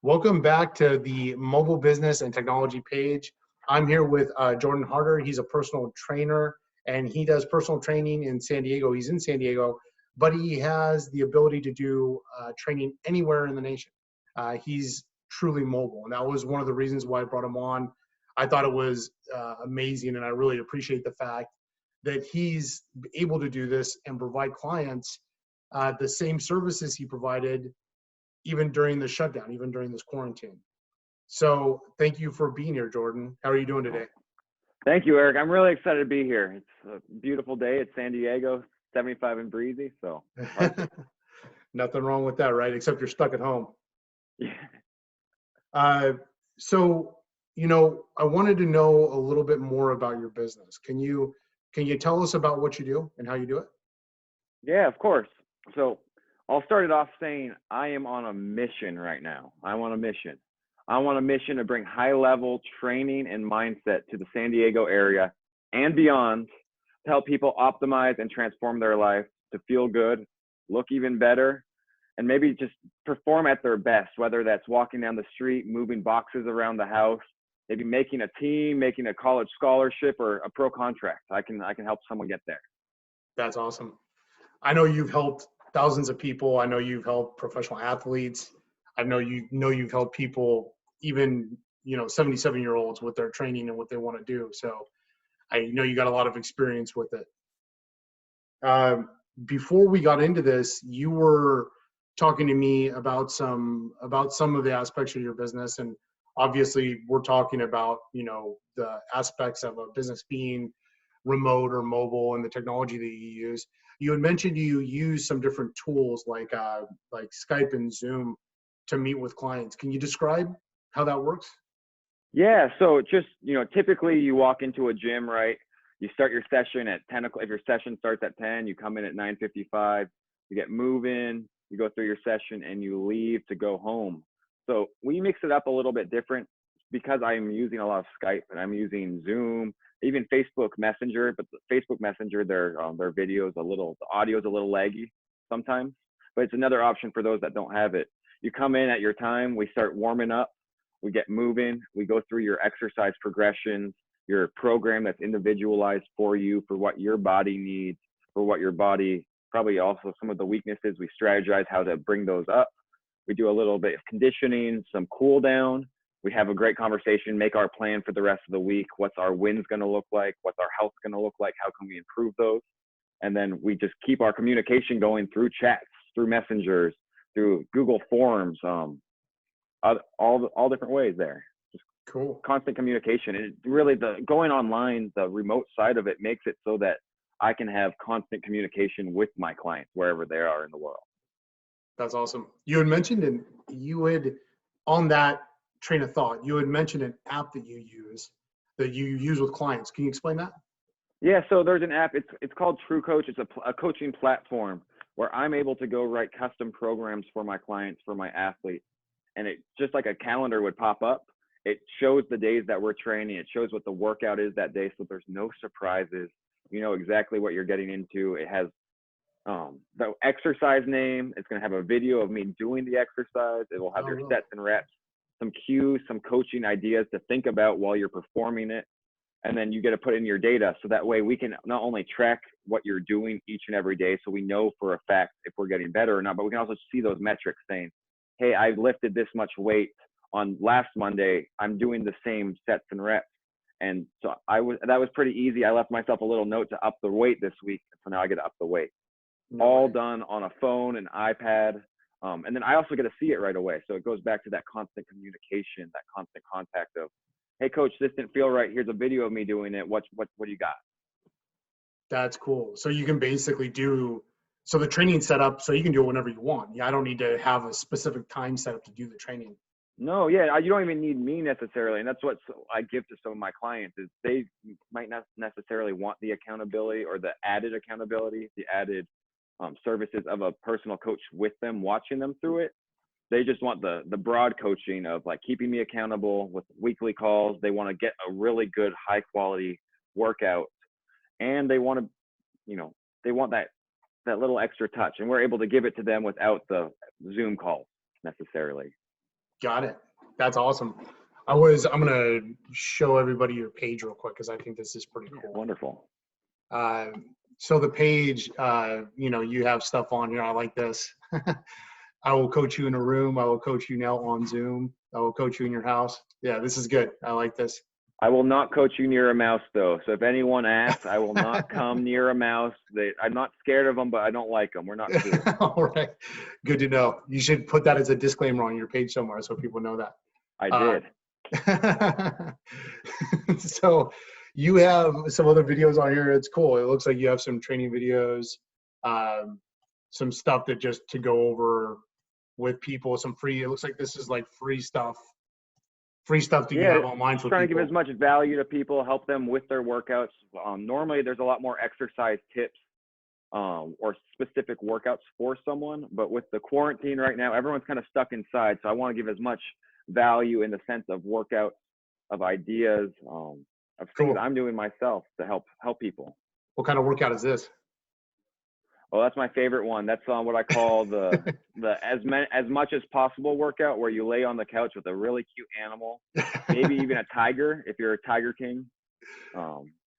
Welcome back to the mobile business and technology page. I'm here with Jordan Harder. He's a personal trainer and he does personal training in San Diego. He's in San Diego, but he has the ability to do training anywhere in the nation. He's truly mobile, and that was one of the reasons why I brought him on. I thought it was amazing, and I really appreciate the fact that he's able to do this and provide clients the same services he provided even during the shutdown, even during this quarantine. So thank you for being here, Jordan. How are you doing today? Thank you, Eric. I'm really excited to be here. It's a beautiful day. It's San Diego, 75 and breezy. So Nothing wrong with that, right? Except you're stuck at home. yeah. So, I wanted to know a little bit more about your business. Can you tell us about what you do and how you do it? Yeah, of course. So I'll start it off saying I am on a mission right now. I'm on a mission. I'm on a mission to bring high-level training and mindset to the San Diego area and beyond to help people optimize and transform their life to feel good, look even better, and maybe just perform at their best, whether that's walking down the street, moving boxes around the house, maybe making a team, making a college scholarship, or a pro contract. I can help someone get there. That's awesome. I know you've helped thousands of people. I know you've helped professional athletes. I know you've helped people, even 77-year-olds with their training and what they want to do. So I know you got a lot of experience with it. Before we got into this, you were talking to me about some of the aspects of your business, and obviously we're talking about the aspects of a business being remote or mobile and the technology that you use. You had mentioned you use some different tools like Skype and Zoom to meet with clients. Can you describe how that works? Yeah, so just, typically you walk into a gym, right? You start your session at 10 o'clock. If your session starts at 10, you come in at 9:55, you get moving, you go through your session and you leave to go home. So we mix it up a little bit different because I'm using a lot of Skype and I'm using Zoom, even Facebook Messenger, but the Facebook Messenger, their videos the audio is a little laggy sometimes, but it's another option for those that don't have it. You come in at your time, we start warming up, we get moving, we go through your exercise progressions, your program that's individualized for you, for what your body needs, for what your body, probably also some of the weaknesses, we strategize how to bring those up. We do a little bit of conditioning, some cool down. We have a great conversation, make our plan for the rest of the week. What's our wins going to look like? What's our health going to look like? How can we improve those? And then we just keep our communication going through chats, through messengers, through Google Forms, all different ways there. Just cool. Constant communication. And really going online, the remote side of it makes it so that I can have constant communication with my clients wherever they are in the world. That's awesome. You had mentioned, on that train of thought, you had mentioned an app that you use with clients. Can you explain that? Yeah, so there's an app. It's called True Coach. It's a coaching platform where I'm able to go write custom programs for my clients, for my athletes. And it just like a calendar would pop up. It shows the days that we're training. It shows what the workout is that day. So there's no surprises. You know exactly what you're getting into. It has the exercise name. It's going to have a video of me doing the exercise. It will have your sets and reps, some cues, some coaching ideas to think about while you're performing it. And then you get to put in your data. So that way we can not only track what you're doing each and every day, so we know for a fact if we're getting better or not, but we can also see those metrics saying, hey, I lifted this much weight on last Monday. I'm doing the same sets and reps. And so that was pretty easy. I left myself a little note to up the weight this week. So now I get to up the weight. All done on a phone, an iPad. And then I also get to see it right away. So it goes back to that constant communication, that constant contact of, hey, coach, this didn't feel right. Here's a video of me doing it. What do you got? That's cool. So you can basically so the training setup, so you can do it whenever you want. Yeah, I don't need to have a specific time set up to do the training. No, yeah, you don't even need me necessarily. And that's what I give to some of my clients is they might not necessarily want the accountability or the added accountability, the added services of a personal coach with them, watching them through it. They just want the broad coaching of like keeping me accountable with weekly calls. They want to get a really good, high quality workout. And they want to, they want that little extra touch. And we're able to give it to them without the Zoom calls necessarily. Got it. That's awesome. I'm going to show everybody your page real quick because I think this is pretty cool. Wonderful. So the page, you have stuff on here. I like this. I will coach you in a room. I will coach you now on Zoom. I will coach you in your house. Yeah, this is good. I like this. I will not coach you near a mouse, though. So if anyone asks, I will not come near a mouse. I'm not scared of them, but I don't like them. We're not cool. All right. Good to know. You should put that as a disclaimer on your page somewhere so people know that. I did. So you have some other videos on here. It's cool. It looks like you have some training videos, some stuff that just to go over with people, some free, it looks like this is like free stuff that you have online for trying people. to give as much value to people, help them with their workouts. Normally there's a lot more exercise tips or specific workouts for someone, but with the quarantine right now, everyone's kind of stuck inside. So I want to give as much value in the sense of workouts, of ideas, of things I'm doing myself to help people. What kind of workout is this? Oh, that's my favorite one. That's what I call the as much as possible workout, where you lay on the couch with a really cute animal, maybe even a tiger if you're a tiger king.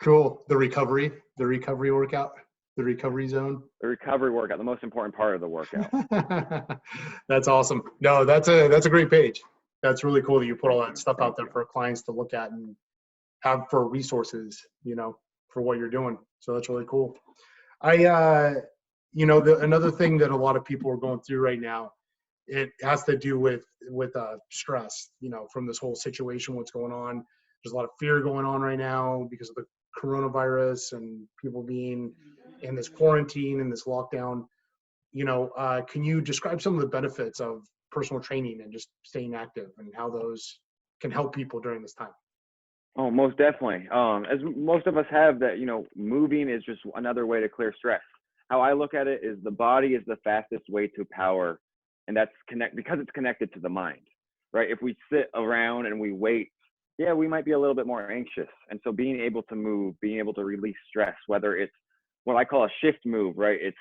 Cool. The recovery workout, the recovery zone. The recovery workout, the most important part of the workout. That's awesome. No, that's a great page. That's really cool that you put all that stuff out there for clients to look at and have for resources, for what you're doing. So that's really cool. Another thing that a lot of people are going through right now, it has to do with stress, from this whole situation, what's going on. There's a lot of fear going on right now because of the coronavirus and people being in this quarantine and this lockdown. Can you describe some of the benefits of personal training and just staying active and how those can help people during this time? Oh, most definitely. As most of us have that, moving is just another way to clear stress. How I look at it is the body is the fastest way to power, and that's because it's connected to the mind, right? If we sit around and we wait, we might be a little bit more anxious. And so being able to move, being able to release stress, whether it's what I call a shift move, right? It's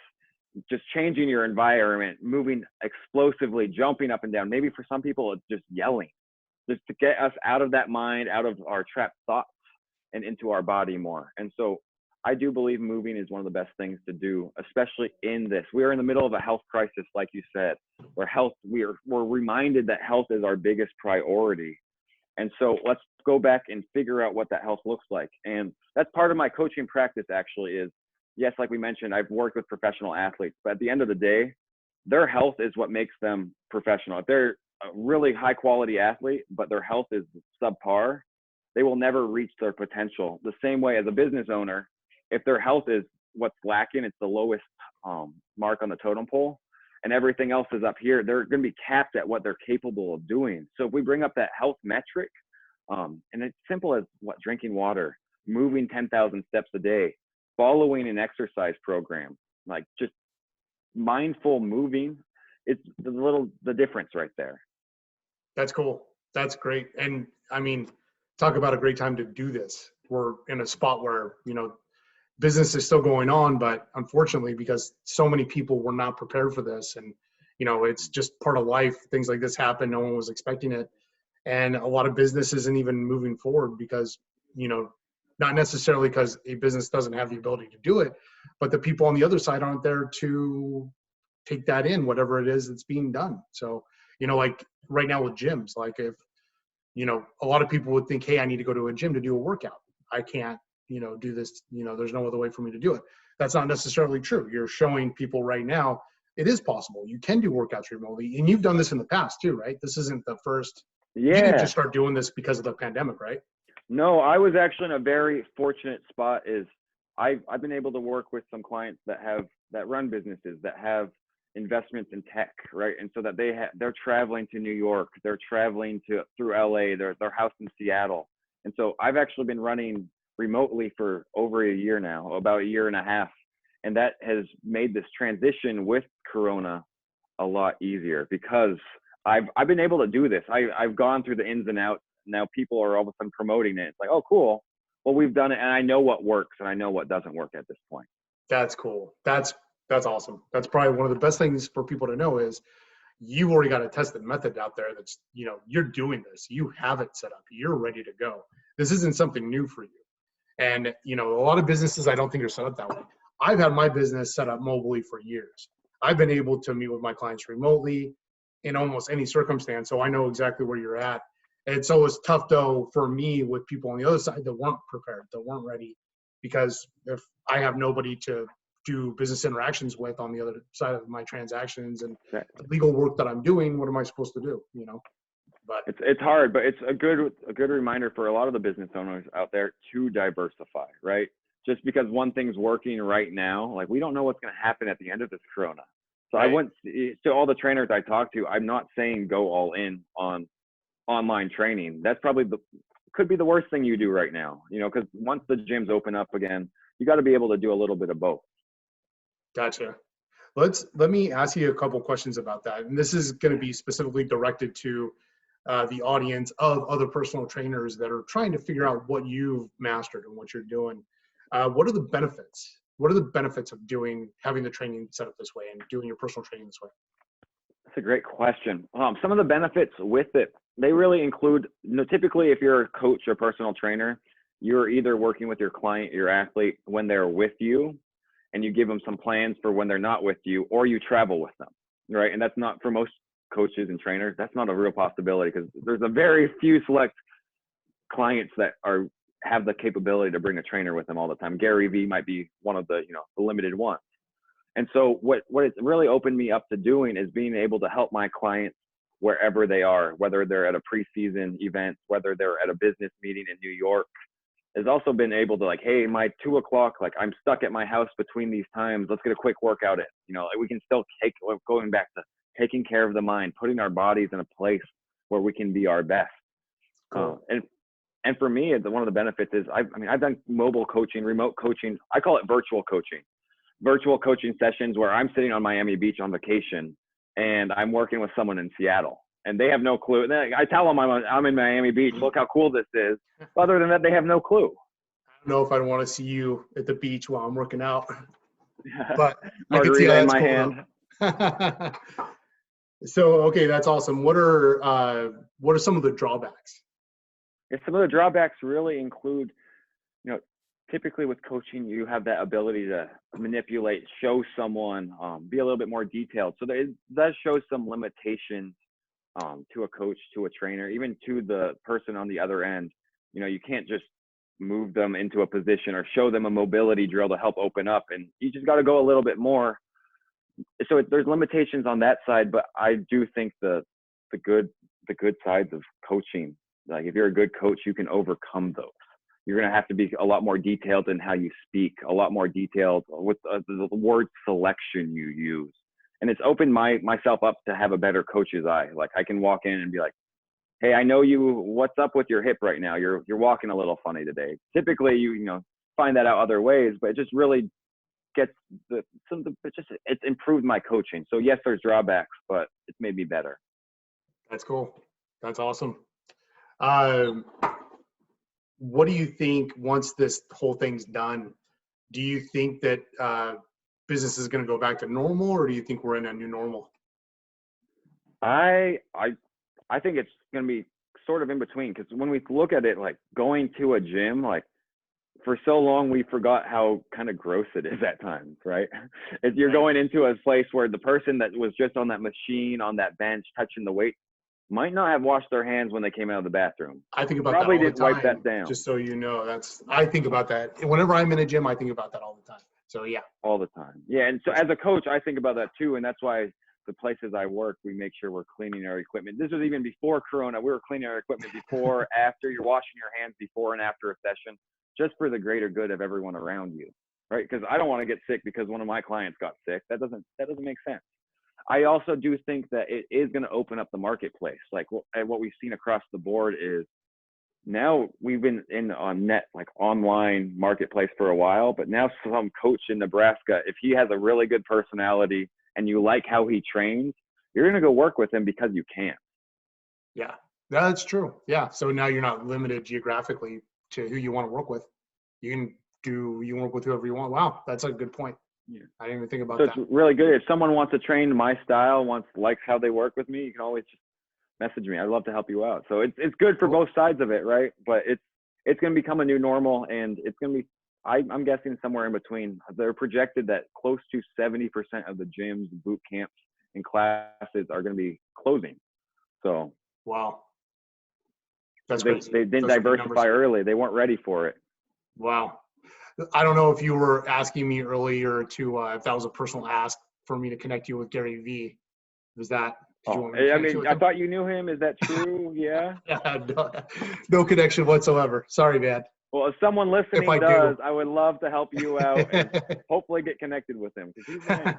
just changing your environment, moving explosively, jumping up and down. Maybe for some people, it's just yelling, just to get us out of that mind, out of our trapped thoughts and into our body more. And so I do believe moving is one of the best things to do, especially in this. We are in the middle of a health crisis, like you said, where we're reminded that health is our biggest priority. And so let's go back and figure out what that health looks like. And that's part of my coaching practice actually is, yes, like we mentioned, I've worked with professional athletes, but at the end of the day, their health is what makes them professional. If they're a really high quality athlete, but their health is subpar, they will never reach their potential. The same way as a business owner, if their health is what's lacking, it's the lowest mark on the totem pole, and everything else is up here, they're going to be capped at what they're capable of doing. So if we bring up that health metric, and it's simple as drinking water, moving 10,000 steps a day, following an exercise program, like just mindful moving, it's the difference right there. That's cool. That's great. And I mean, talk about a great time to do this. We're in a spot where, business is still going on, but unfortunately, because so many people were not prepared for this, and it's just part of life. Things like this happen. No one was expecting it, and a lot of business isn't even moving forward because not necessarily because a business doesn't have the ability to do it, but the people on the other side aren't there to take that in, whatever it is that's being done. So like right now with gyms, like if a lot of people would think, hey, I need to go to a gym to do a workout. I can't do this, there's no other way for me to do it. That's not necessarily true. You're showing people right now it is possible. You can do workouts remotely, and you've done this in the past too, right? This isn't the first. You didn't just start doing this because of the pandemic, right? No, I was actually in a very fortunate spot. I've been able to work with some clients that run businesses that have investments in tech, right? And so that they're traveling to New York, they're traveling through LA, their house in Seattle. And so I've actually been running remotely for over a year now, about a year and a half. And that has made this transition with Corona a lot easier because I've been able to do this. I've gone through the ins and outs. Now people are all of a sudden promoting it. It's like, oh, cool. Well, we've done it, and I know what works and I know what doesn't work at this point. That's cool. That's awesome. That's probably one of the best things for people to know is, you already got a tested method out there that's, you're doing this. You have it set up. You're ready to go. This isn't something new for you. And, a lot of businesses I don't think are set up that way. I've had my business set up mobily for years. I've been able to meet with my clients remotely in almost any circumstance. So I know exactly where you're at. And so it's tough though for me with people on the other side that weren't prepared, that weren't ready, because if I have nobody to do business interactions with on the other side of my transactions and the legal work that I'm doing, what am I supposed to do? But it's hard, but it's a good reminder for a lot of the business owners out there to diversify, right? Just because one thing's working right now, like we don't know what's going to happen at the end of this Corona. So right. I wouldn't, to all the trainers I talk to, I'm not saying go all in on online training. That's probably could be the worst thing you do right now, because once the gyms open up again, you got to be able to do a little bit of both. Gotcha. Let me ask you a couple questions about that. And this is going to be specifically directed to the audience of other personal trainers that are trying to figure out what you've mastered and what you're doing. What are the benefits? What are the benefits of having the training set up this way and doing your personal training this way? That's a great question. Some of the benefits with it, they really include, typically if you're a coach or personal trainer, you're either working with your client, your athlete when they're with you, and you give them some plans for when they're not with you, or you travel with them, right? And that's not, for most coaches and trainers, that's not a real possibility, because there's a very few select clients that have the capability to bring a trainer with them all the time. Gary Vee might be one of the limited ones. And so what it's really opened me up to doing is being able to help my clients wherever they are, whether they're at a preseason event, whether they're at a business meeting in New York. Has also been able to, like, hey, my 2 o'clock, like I'm stuck at my house between these times. Let's get a quick workout in. We can still going back to taking care of the mind, putting our bodies in a place where we can be our best. Cool. And for me, one of the benefits is I've done mobile coaching, remote coaching. I call it virtual coaching sessions where I'm sitting on Miami Beach on vacation and I'm working with someone in Seattle. And they have no clue. I tell them I'm in Miami Beach. Look how cool this is. Other than that, they have no clue. I don't know if I'd want to see you at the beach while I'm working out, but margarita in my hand. So, okay, that's awesome. What are some of the drawbacks? Some of the drawbacks really include, typically with coaching, you have that ability to manipulate, show someone, be a little bit more detailed. So that shows some limitations to a coach, to a trainer, even to the person on the other end. You can't just move them into a position or show them a mobility drill to help open up, and you just got to go a little bit more. So there's limitations on that side, but I do think the good sides of coaching, like if you're a good coach, you can overcome those. You're going to have to be a lot more detailed in how you speak, a lot more detailed with the word selection you use. And it's opened myself up to have a better coach's eye. Like I can walk in and be like, hey, I know what's up with your hip right now? You're walking a little funny today. Typically you find that out other ways, but it just really gets it's improved my coaching. So yes, there's drawbacks, but it's made me better. That's cool. That's awesome. What do you think once this whole thing's done? Do you think that business is going to go back to normal, or do you think we're in a new normal? I think it's going to be sort of in between, because when we look at it, like going to a gym, like for so long we forgot how kind of gross it is at times, right? If you're going into a place where the person that was just on that machine, on that bench, touching the weight, might not have washed their hands when they came out of the bathroom. I think about probably that all didn't the time, wipe that down. Just so you know, I think about that. Whenever I'm in a gym, I think about that all the time. So yeah. All the time. Yeah, and so as a coach, I think about that too, and that's why the places I work, we make sure we're cleaning our equipment. This was even before Corona. We were cleaning our equipment before, after. You're washing your hands before and after a session, just for the greater good of everyone around you, right? Because I don't want to get sick because one of my clients got sick. That doesn't make sense. I also do think that it is going to open up the marketplace. Like what we've seen across the board is now we've been in on net, like online marketplace for a while, but now some coach in Nebraska, if he has a really good personality and you like how he trains, you're going to go work with him because you can. Yeah, that's true. Yeah. So now you're not limited geographically to who you want to work with. You can work with whoever you want. Wow. That's a good point. Yeah. I didn't even think about So that. it's really good. If someone wants to train my style, likes how they work with me, you can always just message me. I'd love to help you out. So it's good for both sides of it, right? But it's going to become a new normal, and it's going to be, I'm guessing somewhere in between. They're projected that close to 70% of the gyms, boot camps, and classes are going to be closing. So Wow, that's they crazy. didn't Those are big diversify numbers. early. They weren't ready for it. Wow. I don't know if you were asking me earlier to if that was a personal ask for me to connect you with Gary Vee. Was that? Did you want me to I connect you mean, with I him? thought you knew him. Is that true? Yeah. no, no connection whatsoever. Sorry, man. Well, if someone If I listening do, does, I would love to help you out and hopefully get connected with him, because he's the man.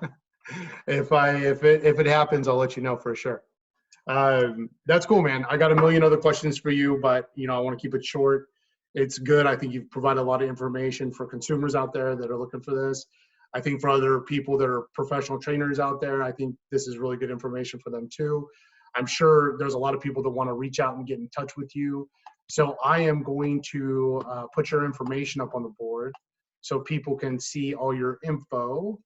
if it happens, I'll let you know for sure. That's cool, man. I got a million other questions for you, but I want to keep it short. It's good. I think you've provided a lot of information for consumers out there that are looking for this. I think for other people that are professional trainers out there, I think this is really good information for them too. I'm sure there's a lot of people that want to reach out and get in touch with you. So I am going to put your information up on the board so people can see all your info.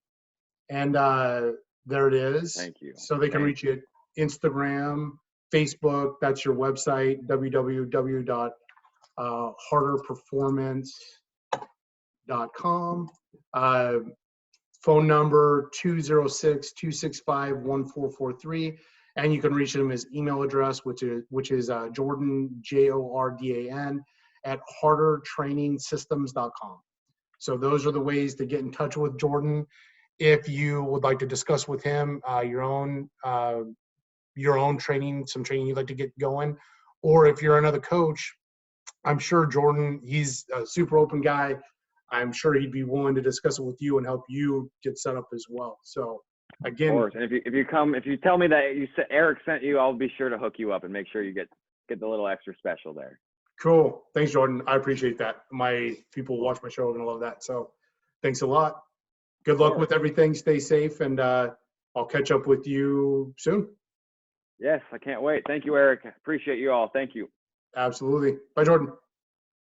And there it is. Thank you. So they can reach you at Instagram, Facebook. That's your website, www.harderperformance.com. Phone number 206-265-1443. And you can reach him his email address, which is Jordan, Jordan, at hardertrainingsystems.com. So those are the ways to get in touch with Jordan. If you would like to discuss with him your own training, some training you'd like to get going, or if you're another coach, I'm sure Jordan, he's a super open guy. I'm sure he'd be willing to discuss it with you and help you get set up as well. So again, of course. And if you tell me that Eric sent you, I'll be sure to hook you up and make sure you get the little extra special there. Cool. Thanks, Jordan. I appreciate that. My people who watch my show are going to love that. So thanks a lot. Good luck with everything. Stay safe, and I'll catch up with you soon. Yes, I can't wait. Thank you, Eric. Appreciate you all. Thank you. Absolutely. Bye, Jordan.